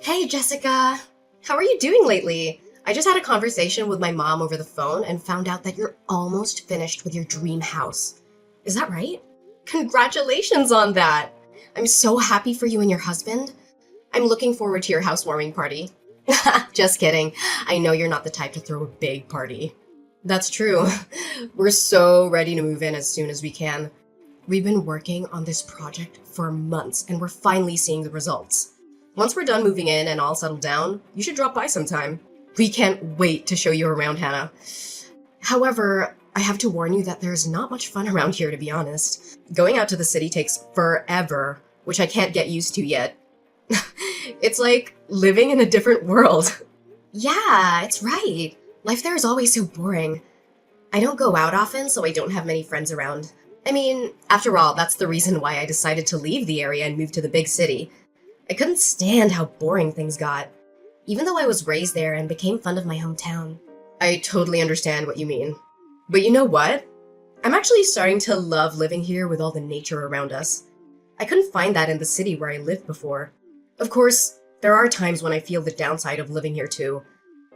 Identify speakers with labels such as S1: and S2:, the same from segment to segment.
S1: Hey, Jessica. How are you doing lately? I just had a conversation with my mom over the phone and found out that you're almost finished with your dream house. Is that right? Congratulations on that! I'm so happy for you and your husband. I'm looking forward to your housewarming party. Just kidding. I know you're not the type to throw a big party. That's true. We're so ready to move in as soon as we can. We've been working on this project for months and we're finally seeing the results. Once we're done moving in and all settled down, you should drop by sometime. We can't wait to show you around, Hannah. However, I have to warn you that there's not much fun around here, to be honest. Going out to the city takes forever, which I can't get used to yet. It's like living in a different world. Yeah, it's right. Life there is always so boring. I don't go out often, so I don't have many friends around. I mean, after all, that's the reason why I decided to leave the area and move to the big city. I couldn't stand how boring things got, even though I was raised there and became fond of my hometown. I totally understand what you mean. But you know what? I'm actually starting to love living here with all the nature around us. I couldn't find that in the city where I lived before. Of course, there are times when I feel the downside of living here too.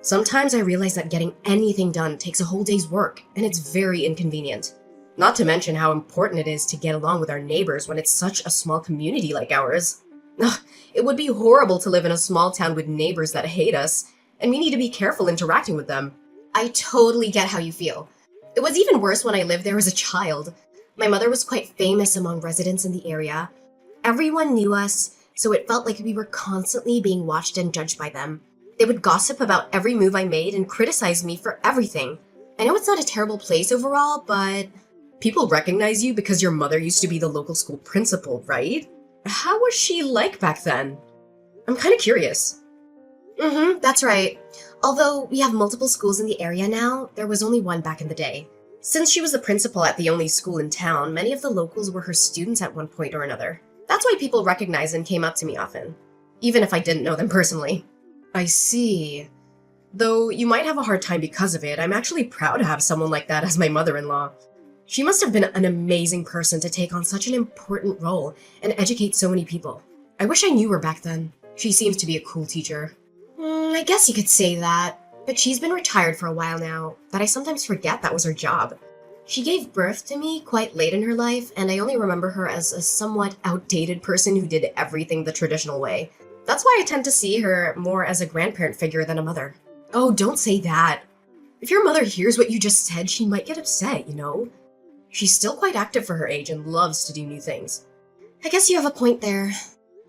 S1: Sometimes I realize that getting anything done takes a whole day's work, and it's very inconvenient. Not to mention how important it is to get along with our neighbors when it's such a small community like ours. Ugh, it would be horrible to live in a small town with neighbors that hate us, and we need to be careful interacting with them. I totally get how you feel. It was even worse when I lived there as a child. My mother was quite famous among residents in the area. Everyone knew us, so it felt like we were constantly being watched and judged by them. They would gossip about every move I made and criticize me for everything. I know it's not a terrible place overall, but people recognize you because your mother used to be the local school principal, right? How was she like back then? I'm kind of curious. That's right. Although we have multiple schools in the area now, there was only one back in the day. Since she was the principal at the only school in town, many of the locals were her students at one point or another. That's why people recognized and came up to me often, even if I didn't know them personally. I see. Though you might have a hard time because of it, I'm actually proud to have someone like that as my mother-in-law. She must have been an amazing person to take on such an important role and educate so many people. I wish I knew her back then. She seems to be a cool teacher. I guess you could say that, but she's been retired for a while now, but I sometimes forget that was her job. She gave birth to me quite late in her life, and I only remember her as a somewhat outdated person who did everything the traditional way. That's why I tend to see her more as a grandparent figure than a mother. Oh, don't say that. If your mother hears what you just said, she might get upset, you know? She's still quite active for her age and loves to do new things. I guess you have a point there.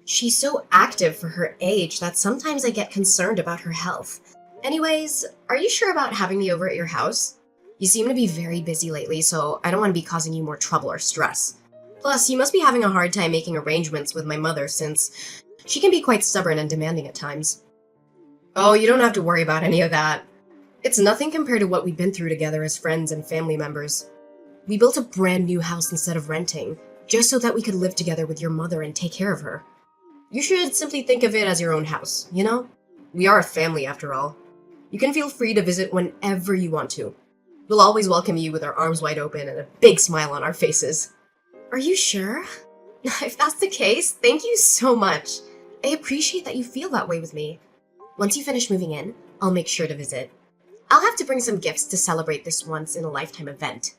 S1: She's so active for her age that sometimes I get concerned about her health. Anyways, are you sure about having me over at your house? You seem to be very busy lately, so I don't want to be causing you more trouble or stress. Plus, you must be having a hard time making arrangements with my mother since she can be quite stubborn and demanding at times. Oh, you don't have to worry about any of that. It's nothing compared to what we've been through together as friends and family members. We built a brand new house instead of renting, just so that we could live together with your mother and take care of her. You should simply think of it as your own house, you know? We are a family after all. You can feel free to visit whenever you want to. We'll always welcome you with our arms wide open and a big smile on our faces. Are you sure? If that's the case, thank you so much. I appreciate that you feel that way with me. Once you finish moving in, I'll make sure to visit. I'll have to bring some gifts to celebrate this once-in-a-lifetime event.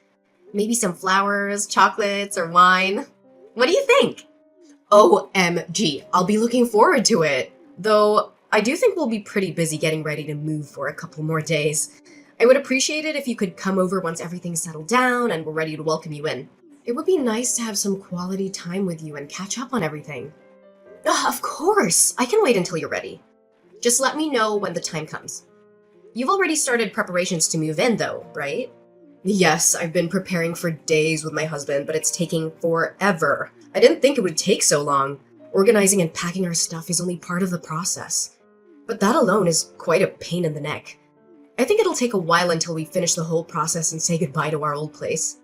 S1: Maybe some flowers, chocolates, or wine. What do you think? OMG, I'll be looking forward to it. Though, I do think we'll be pretty busy getting ready to move for a couple more days. I would appreciate it if you could come over once everything's settled down and we're ready to welcome you in. It would be nice to have some quality time with you and catch up on everything. Of course! I can wait until you're ready. Just let me know when the time comes. You've already started preparations to move in, though, right? Yes, I've been preparing for days with my husband, but it's taking forever. I didn't think it would take so long. Organizing and packing our stuff is only part of the process. But that alone is quite a pain in the neck. I think it'll take a while until we finish the whole process and say goodbye to our old place.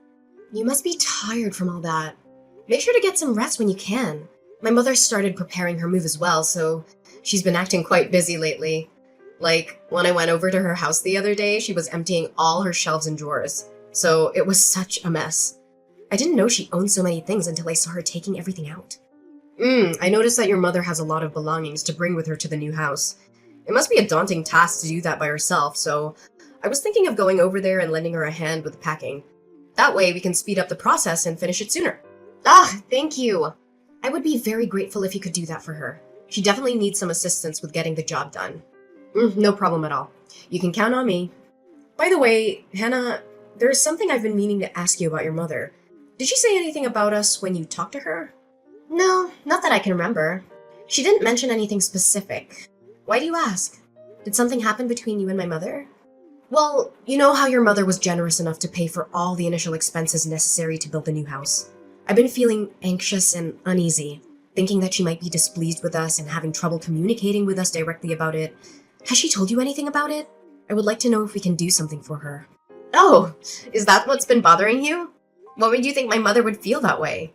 S1: You must be tired from all that. Make sure to get some rest when you can. My mother started preparing her move as well, so she's been acting quite busy lately. Like, when I went over to her house the other day, she was emptying all her shelves and drawers. So it was such a mess. I didn't know she owned so many things until I saw her taking everything out. I noticed that your mother has a lot of belongings to bring with her to the new house. It must be a daunting task to do that by herself, so I was thinking of going over there and lending her a hand with the packing. That way we can speed up the process and finish it sooner. Ah, thank you. I would be very grateful if you could do that for her. She definitely needs some assistance with getting the job done. No problem at all. You can count on me. By the way, Hannah, there's something I've been meaning to ask you about your mother. Did she say anything about us when you talked to her? No, not that I can remember. She didn't mention anything specific. Why do you ask? Did something happen between you and my mother? Well, you know how your mother was generous enough to pay for all the initial expenses necessary to build the new house. I've been feeling anxious and uneasy, thinking that she might be displeased with us and having trouble communicating with us directly about it. Has she told you anything about it? I would like to know if we can do something for her. Oh, is that what's been bothering you? What made you think my mother would feel that way?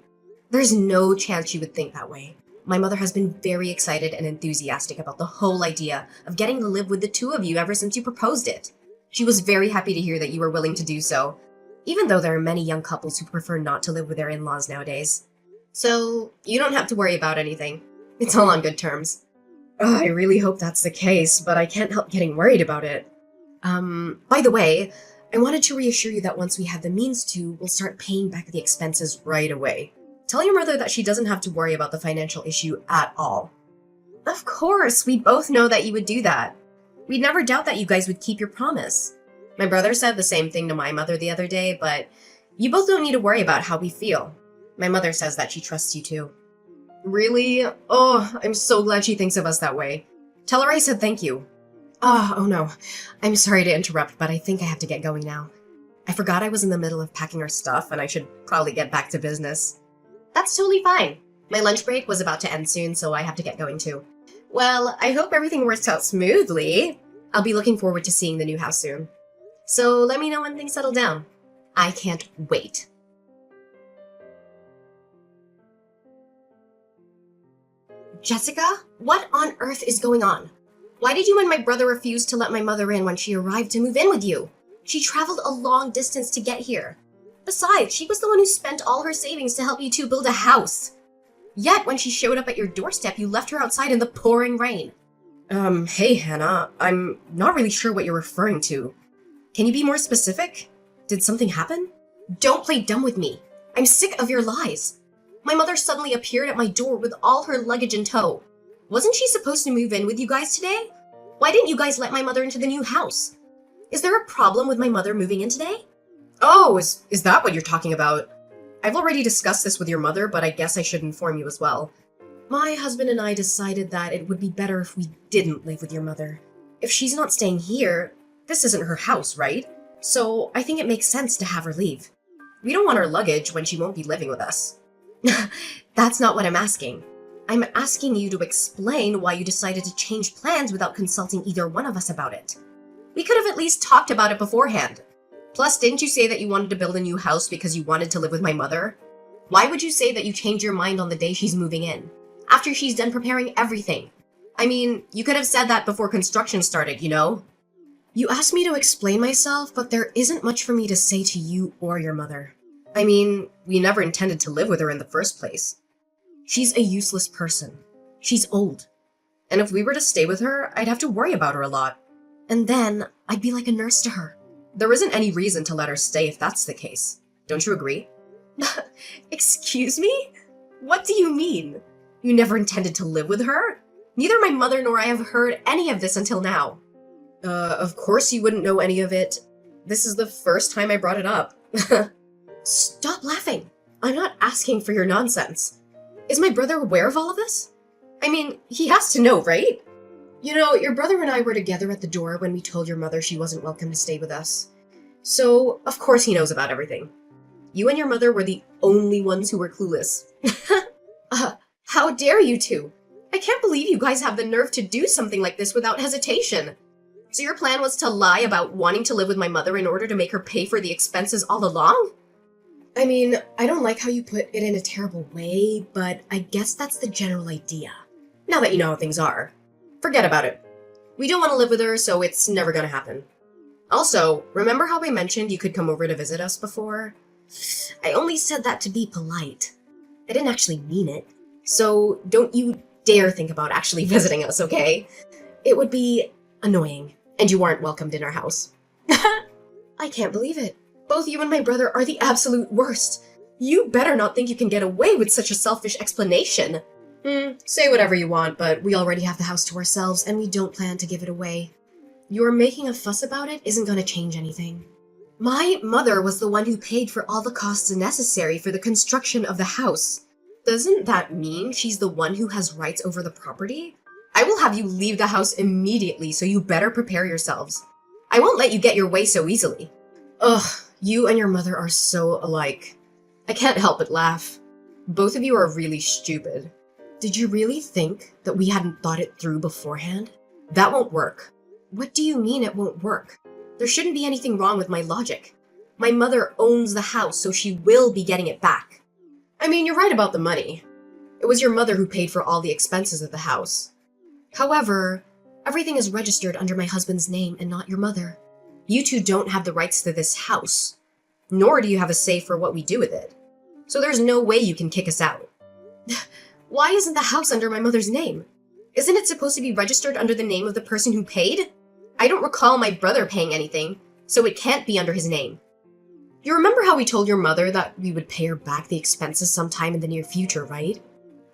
S1: There's no chance she would think that way. My mother has been very excited and enthusiastic about the whole idea of getting to live with the two of you ever since you proposed it. She was very happy to hear that you were willing to do so, even though there are many young couples who prefer not to live with their in-laws nowadays. So, you don't have to worry about anything. It's all on good terms. I really hope that's the case, but I can't help getting worried about it. By the way, I wanted to reassure you that once we have the means to, we'll start paying back the expenses right away. Tell your mother that she doesn't have to worry about the financial issue at all. Of course, we both know that you would do that. We'd never doubt that you guys would keep your promise. My brother said the same thing to my mother the other day, but you both don't need to worry about how we feel. My mother says that she trusts you too. Really? Oh, I'm so glad she thinks of us that way. Tell her I said thank you. Oh no. I'm sorry to interrupt, but I think I have to get going now. I forgot I was in the middle of packing our stuff and I should probably get back to business. That's totally fine. My lunch break was about to end soon, so I have to get going too. Well, I hope everything works out smoothly. I'll be looking forward to seeing the new house soon. So let me know when things settle down. I can't wait. Jessica, what on earth is going on? Why did you and my brother refuse to let my mother in when she arrived to move in with you? She traveled a long distance to get here. Besides, she was the one who spent all her savings to help you two build a house. Yet, when she showed up at your doorstep, you left her outside in the pouring rain. Hey, Hannah, I'm not really sure what you're referring to. Can you be more specific? Did something happen? Don't play dumb with me. I'm sick of your lies. My mother suddenly appeared at my door with all her luggage in tow. Wasn't she supposed to move in with you guys today? Why didn't you guys let my mother into the new house? Is there a problem with my mother moving in today? Oh, is that what you're talking about? I've already discussed this with your mother, but I guess I should inform you as well. My husband and I decided that it would be better if we didn't live with your mother. If she's not staying here, this isn't her house, right? So I think it makes sense to have her leave. We don't want her luggage when she won't be living with us. That's not what I'm asking. I'm asking you to explain why you decided to change plans without consulting either one of us about it. We could have at least talked about it beforehand. Plus, didn't you say that you wanted to build a new house because you wanted to live with my mother? Why would you say that you changed your mind on the day she's moving in, after she's done preparing everything? I mean, you could have said that before construction started, you know? You asked me to explain myself, but there isn't much for me to say to you or your mother. I mean, we never intended to live with her in the first place. She's a useless person. She's old. And if we were to stay with her, I'd have to worry about her a lot. And then, I'd be like a nurse to her. There isn't any reason to let her stay if that's the case. Don't you agree? Excuse me? What do you mean? You never intended to live with her? Neither my mother nor I have heard any of this until now. Of course you wouldn't know any of it. This is the first time I brought it up. Stop laughing. I'm not asking for your nonsense. Is my brother aware of all of this? I mean, he has to know, right? You know, your brother and I were together at the door when we told your mother she wasn't welcome to stay with us. So, of course he knows about everything. You and your mother were the only ones who were clueless. How dare you two? I can't believe you guys have the nerve to do something like this without hesitation. So your plan was to lie about wanting to live with my mother in order to make her pay for the expenses all along? I mean, I don't like how you put it in a terrible way, but I guess that's the general idea. Now that you know how things are. Forget about it. We don't want to live with her, so it's never gonna happen. Also, remember how I mentioned you could come over to visit us before? I only said that to be polite. I didn't actually mean it. So don't you dare think about actually visiting us, okay? It would be annoying, and you aren't welcomed in our house. I can't believe it. Both you and my brother are the absolute worst. You better not think you can get away with such a selfish explanation. Say whatever you want, but we already have the house to ourselves, and we don't plan to give it away. Your making a fuss about it isn't going to change anything. My mother was the one who paid for all the costs necessary for the construction of the house. Doesn't that mean she's the one who has rights over the property? I will have you leave the house immediately, so you better prepare yourselves. I won't let you get your way so easily. Ugh, you and your mother are so alike. I can't help but laugh. Both of you are really stupid. Did you really think that we hadn't thought it through beforehand? That won't work. What do you mean it won't work? There shouldn't be anything wrong with my logic. My mother owns the house, so she will be getting it back. I mean, you're right about the money. It was your mother who paid for all the expenses of the house. However, everything is registered under my husband's name and not your mother. You two don't have the rights to this house, nor do you have a say for what we do with it. So there's no way you can kick us out. Why isn't the house under my mother's name? Isn't it supposed to be registered under the name of the person who paid? I don't recall my brother paying anything, so it can't be under his name. You remember how we told your mother that we would pay her back the expenses sometime in the near future, right?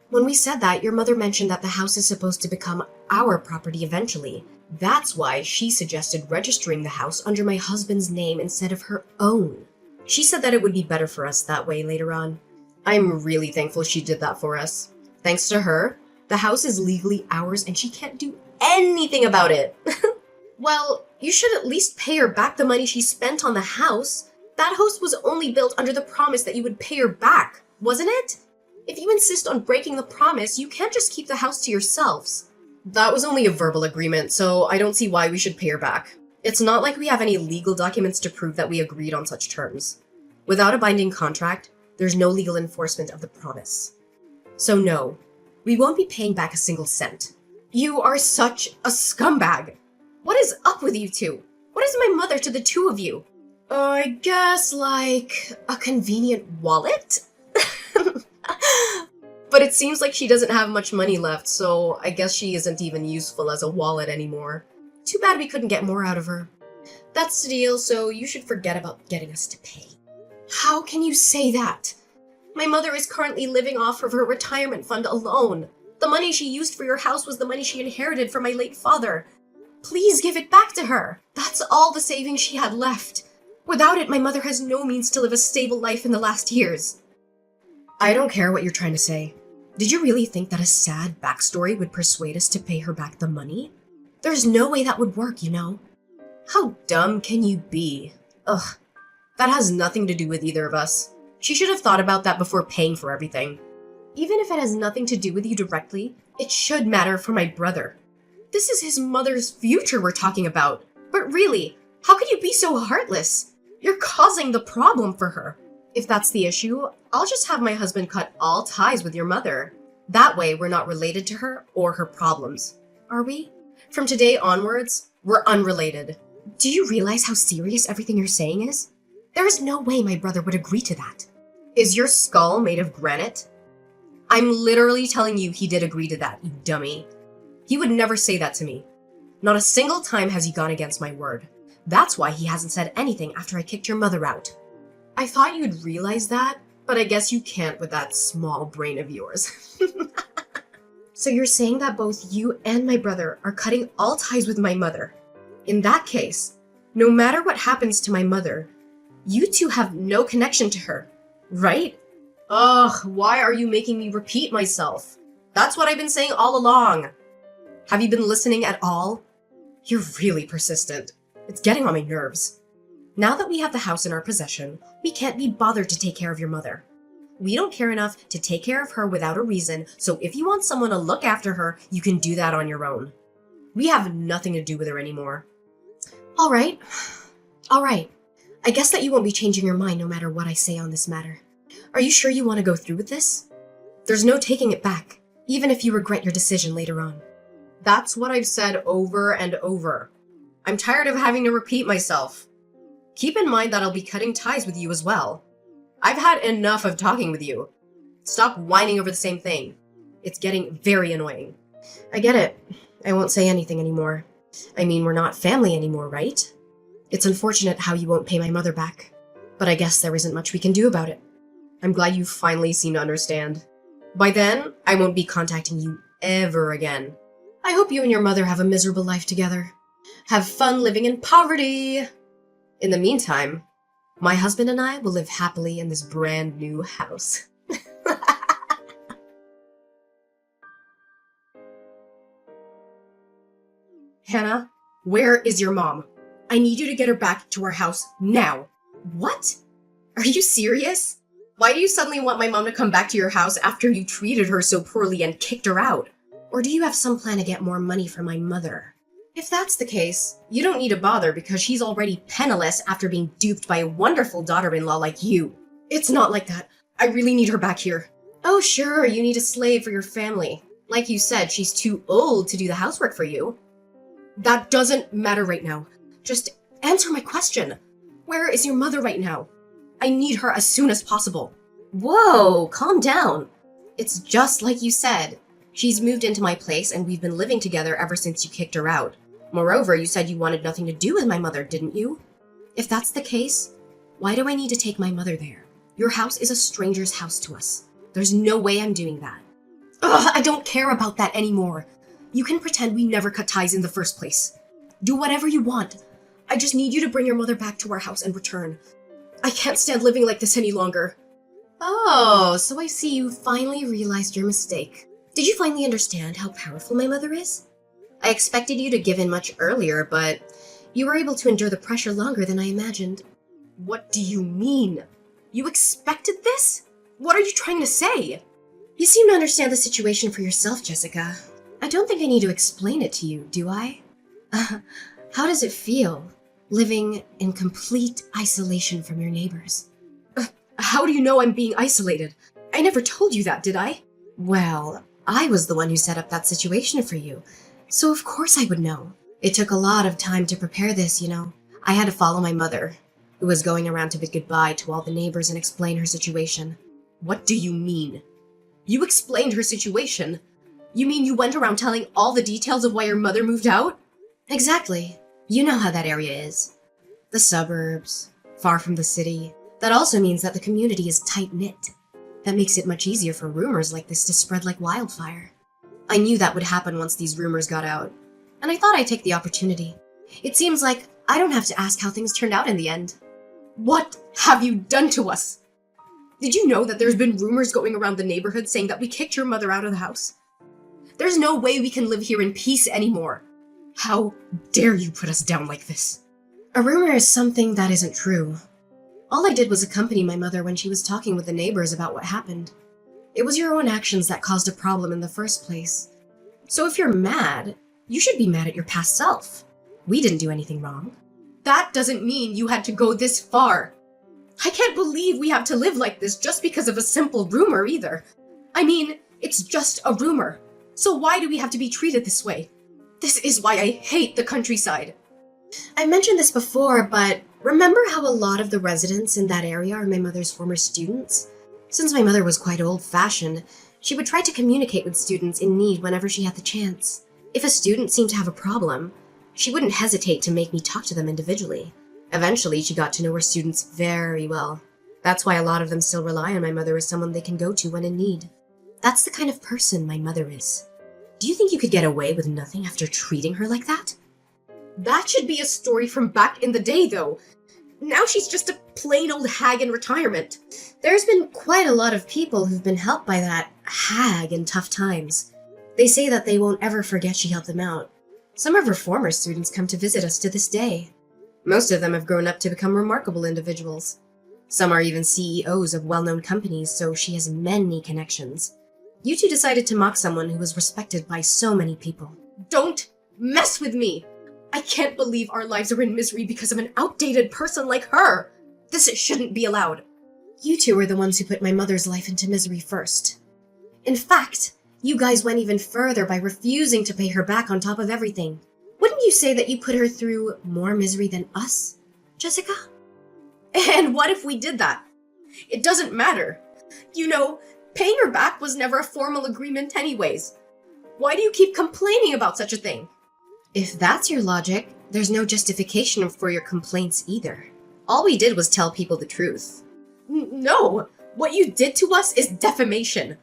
S1: When we said that, your mother mentioned that the house is supposed to become our property eventually. That's why she suggested registering the house under my husband's name instead of her own. She said that it would be better for us that way later on. I'm really thankful she did that for us. Thanks to her, the house is legally ours and she can't do anything about it. Well, you should at least pay her back the money she spent on the house. That house was only built under the promise that you would pay her back, wasn't it? If you insist on breaking the promise, you can't just keep the house to yourselves. That was only a verbal agreement, so I don't see why we should pay her back. It's not like we have any legal documents to prove that we agreed on such terms. Without a binding contract, there's no legal enforcement of the promise. So no, we won't be paying back a single cent. You are such a scumbag. What is up with you two? What is my mother to the two of you? I guess like a convenient wallet? But it seems like she doesn't have much money left, so I guess she isn't even useful as a wallet anymore. Too bad we couldn't get more out of her. That's the deal, so you should forget about getting us to pay. How can you say that? My mother is currently living off of her retirement fund alone. The money she used for your house was the money she inherited from my late father. Please give it back to her. That's all the savings she had left. Without it, my mother has no means to live a stable life in the last years. I don't care what you're trying to say. Did you really think that a sad backstory would persuade us to pay her back the money? There's no way that would work, you know. How dumb can you be? Ugh, that has nothing to do with either of us. She should have thought about that before paying for everything. Even if it has nothing to do with you directly, it should matter for my brother. This is his mother's future we're talking about. But really, how could you be so heartless? You're causing the problem for her. If that's the issue, I'll just have my husband cut all ties with your mother. That way, we're not related to her or her problems. Are we? From today onwards, we're unrelated. Do you realize how serious everything you're saying is? There is no way my brother would agree to that. Is your skull made of granite? I'm literally telling you he did agree to that, you dummy. He would never say that to me. Not a single time has he gone against my word. That's why he hasn't said anything after I kicked your mother out. I thought you'd realize that, but I guess you can't with that small brain of yours. So you're saying that both you and my brother are cutting all ties with my mother. In that case, no matter what happens to my mother, you two have no connection to her, right? Ugh, why are you making me repeat myself? That's what I've been saying all along. Have you been listening at all? You're really persistent. It's getting on my nerves. Now that we have the house in our possession, we can't be bothered to take care of your mother. We don't care enough to take care of her without a reason, so if you want someone to look after her, you can do that on your own. We have nothing to do with her anymore. All right. I guess that you won't be changing your mind no matter what I say on this matter. Are you sure you want to go through with this? There's no taking it back, even if you regret your decision later on. That's what I've said over and over. I'm tired of having to repeat myself. Keep in mind that I'll be cutting ties with you as well. I've had enough of talking with you. Stop whining over the same thing. It's getting very annoying. I get it. I won't say anything anymore. I mean, we're not family anymore, right? It's unfortunate how you won't pay my mother back, but I guess there isn't much we can do about it. I'm glad you finally seem to understand. By then, I won't be contacting you ever again. I hope you and your mother have a miserable life together. Have fun living in poverty! In the meantime, my husband and I will live happily in this brand new house. Hannah, where is your mom? I need you to get her back to our house now. What? Are you serious? Why do you suddenly want my mom to come back to your house after you treated her so poorly and kicked her out? Or do you have some plan to get more money for my mother? If that's the case, you don't need to bother because she's already penniless after being duped by a wonderful daughter-in-law like you. It's not like that. I really need her back here. Oh sure, you need a slave for your family. Like you said, she's too old to do the housework for you. That doesn't matter right now. Just answer my question. Where is your mother right now? I need her as soon as possible. Whoa, calm down. It's just like you said. She's moved into my place and we've been living together ever since you kicked her out. Moreover, you said you wanted nothing to do with my mother, didn't you? If that's the case, why do I need to take my mother there? Your house is a stranger's house to us. There's no way I'm doing that. Ugh, I don't care about that anymore. You can pretend we never cut ties in the first place. Do whatever you want. I just need you to bring your mother back to our house and return. I can't stand living like this any longer. Oh, so I see you finally realized your mistake. Did you finally understand how powerful my mother is? I expected you to give in much earlier, but you were able to endure the pressure longer than I imagined. What do you mean? You expected this? What are you trying to say? You seem to understand the situation for yourself, Jessica. I don't think I need to explain it to you, do I? How does it feel, living in complete isolation from your neighbors? How do you know I'm being isolated? I never told you that, did I? Well, I was the one who set up that situation for you, so of course I would know. It took a lot of time to prepare this, you know. I had to follow my mother, who was going around to bid goodbye to all the neighbors and explain her situation. What do you mean? You explained her situation? You mean you went around telling all the details of why your mother moved out? Exactly. You know how that area is. The suburbs, far from the city. That also means that the community is tight-knit. That makes it much easier for rumors like this to spread like wildfire. I knew that would happen once these rumors got out, and I thought I'd take the opportunity. It seems like I don't have to ask how things turned out in the end. What have you done to us? Did you know that there's been rumors going around the neighborhood saying that we kicked your mother out of the house? There's no way we can live here in peace anymore. How dare you put us down like this? A rumor is something that isn't true. All I did was accompany my mother when she was talking with the neighbors about what happened. It was your own actions that caused a problem in the first place. So if you're mad, you should be mad at your past self. We didn't do anything wrong. That doesn't mean you had to go this far. I can't believe we have to live like this just because of a simple rumor either. I mean, it's just a rumor. So why do we have to be treated this way? This is why I hate the countryside. I mentioned this before, but remember how a lot of the residents in that area are my mother's former students? Since my mother was quite old-fashioned, she would try to communicate with students in need whenever she had the chance. If a student seemed to have a problem, she wouldn't hesitate to make me talk to them individually. Eventually, she got to know her students very well. That's why a lot of them still rely on my mother as someone they can go to when in need. That's the kind of person my mother is. Do you think you could get away with nothing after treating her like that? That should be a story from back in the day, though. Now she's just a plain old hag in retirement. There's been quite a lot of people who've been helped by that hag in tough times. They say that they won't ever forget she helped them out. Some of her former students come to visit us to this day. Most of them have grown up to become remarkable individuals. Some are even CEOs of well-known companies, so she has many connections. You two decided to mock someone who was respected by so many people. Don't mess with me! I can't believe our lives are in misery because of an outdated person like her! This shouldn't be allowed. You two were the ones who put my mother's life into misery first. In fact, you guys went even further by refusing to pay her back on top of everything. Wouldn't you say that you put her through more misery than us, Jessica? And what if we did that? It doesn't matter. You know, Paying her back was never a formal agreement anyways. Why do you keep complaining about such a thing? If that's your logic, there's no justification for your complaints either. All we did was tell people the truth. No! What you did to us is defamation.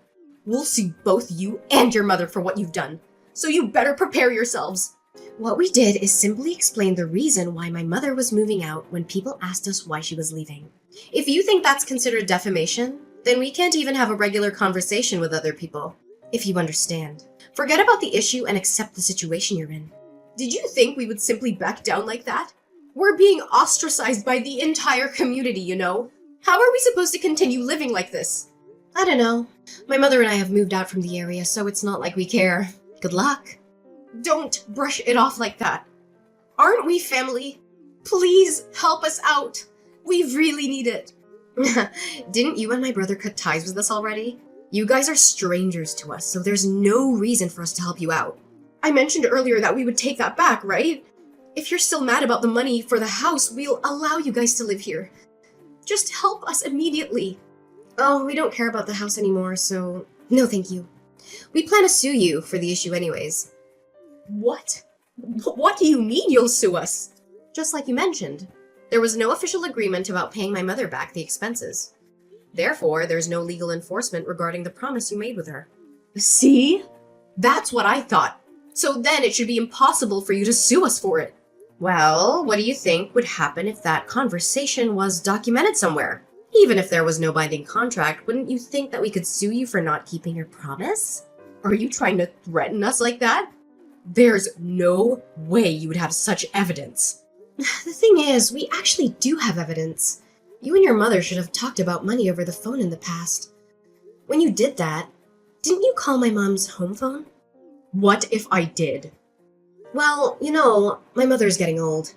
S1: We'll sue both you and your mother for what you've done. So you better prepare yourselves. What we did is simply explain the reason why my mother was moving out when people asked us why she was leaving. If you think that's considered defamation, then we can't even have a regular conversation with other people, if you understand. Forget about the issue and accept the situation you're in. Did you think we would simply back down like that? We're being ostracized by the entire community, you know? How are we supposed to continue living like this? I don't know. My mother and I have moved out from the area, so it's not like we care. Good luck. Don't brush it off like that. Aren't we family? Please help us out. We really need it. Didn't you and my brother cut ties with us already? You guys are strangers to us, so there's no reason for us to help you out. I mentioned earlier that we would take that back, right? If you're still mad about the money for the house, we'll allow you guys to live here. Just help us immediately. Oh, we don't care about the house anymore, so no thank you. We plan to sue you for the issue anyways. What? What do you mean you'll sue us? Just like you mentioned, there was no official agreement about paying my mother back the expenses. Therefore, there's no legal enforcement regarding the promise you made with her. See? That's what I thought. So then it should be impossible for you to sue us for it. Well, what do you think would happen if that conversation was documented somewhere? Even if there was no binding contract, wouldn't you think that we could sue you for not keeping your promise? Are you trying to threaten us like that? There's no way you would have such evidence. The thing is, we actually do have evidence. You and your mother should have talked about money over the phone in the past. When you did that, didn't you call my mom's home phone? What if I did? Well, you know, my mother's getting old,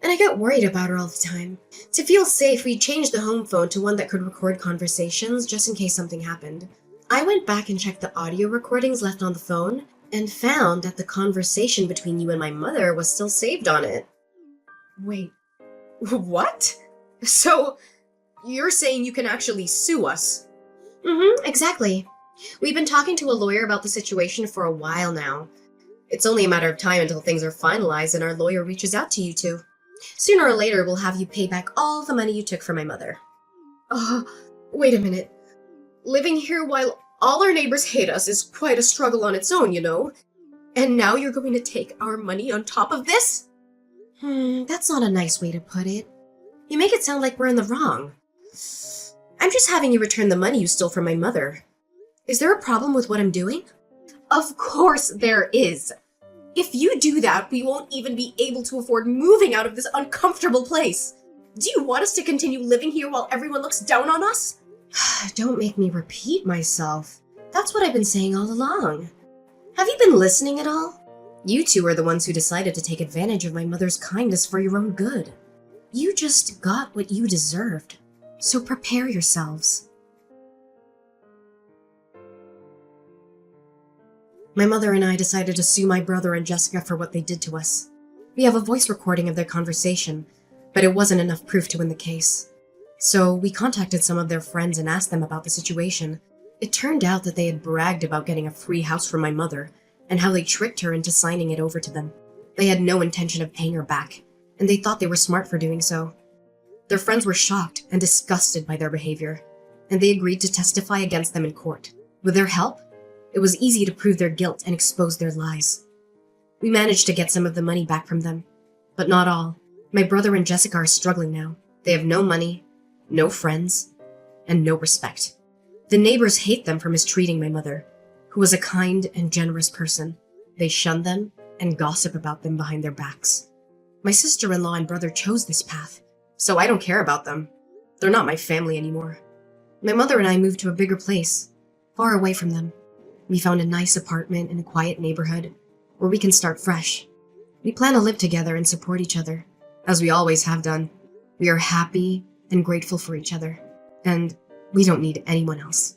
S1: and I get worried about her all the time. To feel safe, we changed the home phone to one that could record conversations just in case something happened. I went back and checked the audio recordings left on the phone, and found that the conversation between you and my mother was still saved on it. Wait, what? So, you're saying you can actually sue us? Exactly. We've been talking to a lawyer about the situation for a while now. It's only a matter of time until things are finalized and our lawyer reaches out to you two. Sooner or later, we'll have you pay back all the money you took from my mother. Wait a minute. Living here while all our neighbors hate us is quite a struggle on its own, you know? And now you're going to take our money on top of this? That's not a nice way to put it. You make it sound like we're in the wrong. I'm just having you return the money you stole from my mother. Is there a problem with what I'm doing? Of course there is. If you do that, we won't even be able to afford moving out of this uncomfortable place. Do you want us to continue living here while everyone looks down on us? Don't make me repeat myself. That's what I've been saying all along. Have you been listening at all? You two are the ones who decided to take advantage of my mother's kindness for your own good. You just got what you deserved. So prepare yourselves. My mother and I decided to sue my brother and Jessica for what they did to us. We have a voice recording of their conversation, but it wasn't enough proof to win the case. So we contacted some of their friends and asked them about the situation. It turned out that they had bragged about getting a free house from my mother, and how they tricked her into signing it over to them. They had no intention of paying her back, and they thought they were smart for doing so. Their friends were shocked and disgusted by their behavior, and they agreed to testify against them in court. With their help, it was easy to prove their guilt and expose their lies. We managed to get some of the money back from them, but not all. My brother and Jessica are struggling now. They have no money, no friends, and no respect. The neighbors hate them for mistreating my mother, who was a kind and generous person. They shun them and gossip about them behind their backs. My sister-in-law and brother chose this path, so I don't care about them. They're not my family anymore. My mother and I moved to a bigger place, far away from them. We found a nice apartment in a quiet neighborhood where we can start fresh. We plan to live together and support each other, as we always have done. We are happy and grateful for each other, and we don't need anyone else.